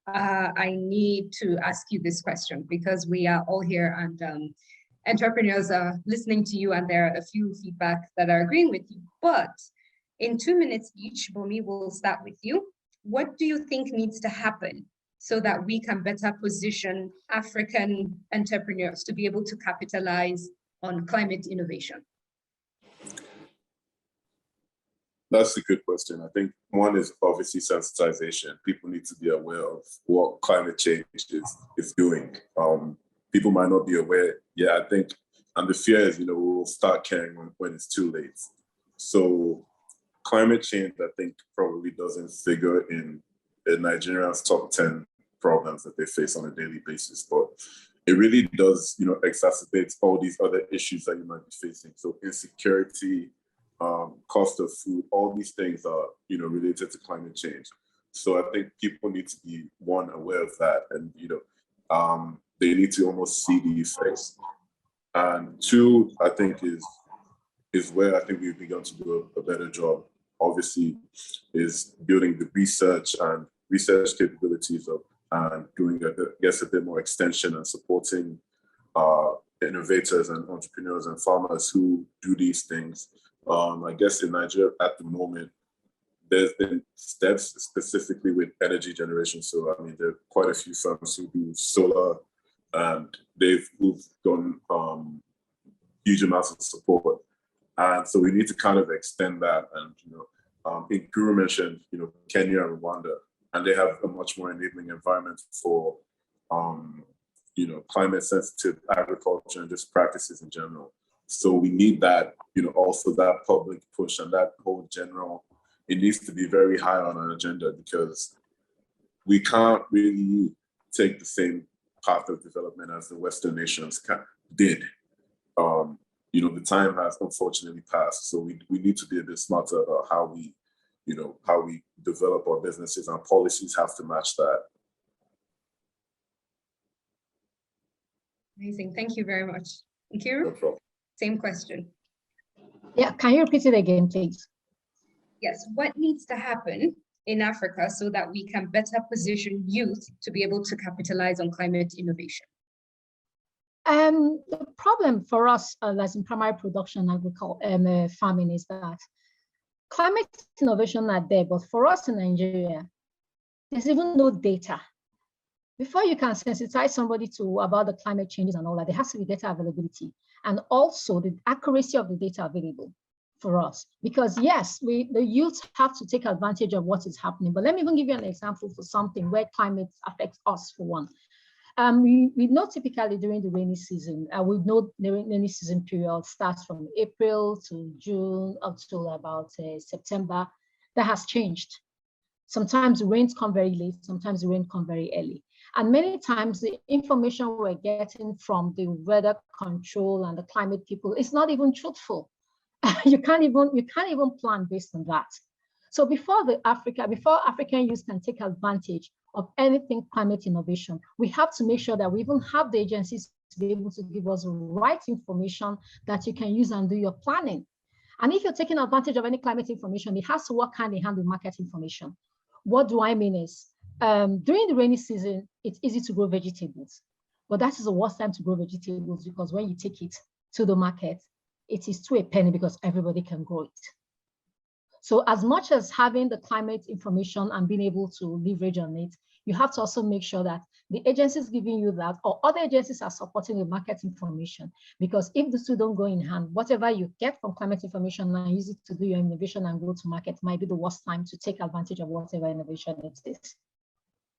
I need to ask you this question because we are all here and entrepreneurs are listening to you and there are a few feedback that are agreeing with you. But in 2 minutes each, Bomi, will start with you. What do you think needs to happen so that we can better position African entrepreneurs to be able to capitalize on climate innovation? That's a good question. I think one is obviously sensitization. People need to be aware of what climate change is doing. People might not be aware. Yeah, I think, and the fear is, we'll start caring when it's too late. So climate change, I think, probably doesn't figure in Nigerians' top 10 problems that they face on a daily basis, but it really does, exacerbate all these other issues that you might be facing. So insecurity, cost of food, all these things are, related to climate change. So I think people need to be, one, aware of that, and, they need to almost see the effects. And two, I think is where I think we've begun to do a better job, obviously, is building the research capabilities of, and doing, I guess, a bit more extension and supporting innovators and entrepreneurs and farmers who do these things. I guess in Nigeria at the moment, there's been steps specifically with energy generation. So, I mean, there are quite a few firms who do solar, and who've done huge amounts of support. And so we need to kind of extend that. And, Nkiru mentioned, Kenya and Rwanda, and they have a much more enabling environment for, climate sensitive agriculture and just practices in general. So we need that, also that public push and that whole general, it needs to be very high on our agenda, because we can't really take the same path of development as the Western nations did. The time has unfortunately passed. So we need to be a bit smarter about how we develop our businesses, and policies have to match that. Amazing, thank you very much. Nkiru? No problem. Same question. Yeah, can you repeat it again, please? Yes, what needs to happen in Africa so that we can better position youth to be able to capitalize on climate innovation? The problem for us, as in primary production agriculture, farming, is that climate innovation are there, but for us in Nigeria, there's even no data. Before you can sensitize somebody about the climate changes and all that, there has to be data availability, and also the accuracy of the data available for us. Because yes, the youth have to take advantage of what is happening. But let me even give you an example for something where climate affects us, for one. We know typically during the rainy season, we know the rainy season period starts from April to June up to about September. That has changed. Sometimes the rains come very late, sometimes the rain come very early. And many times the information we're getting from the weather control and the climate people is not even truthful. You can't even plan based on that. So before African youth can take advantage of anything climate innovation, we have to make sure that we even have the agencies to be able to give us the right information that you can use and do your planning. And if you're taking advantage of any climate information, it has to work hand in hand with market information. What do I mean is, during the rainy season, it's easy to grow vegetables, but that is the worst time to grow vegetables, because when you take it to the market, it is to a penny because everybody can grow it. So as much as having the climate information and being able to leverage on it, you have to also make sure that the agencies giving you that or other agencies are supporting the market information. Because if the two don't go in hand, whatever you get from climate information and use it to do your innovation and go to market might be the worst time to take advantage of whatever innovation it is.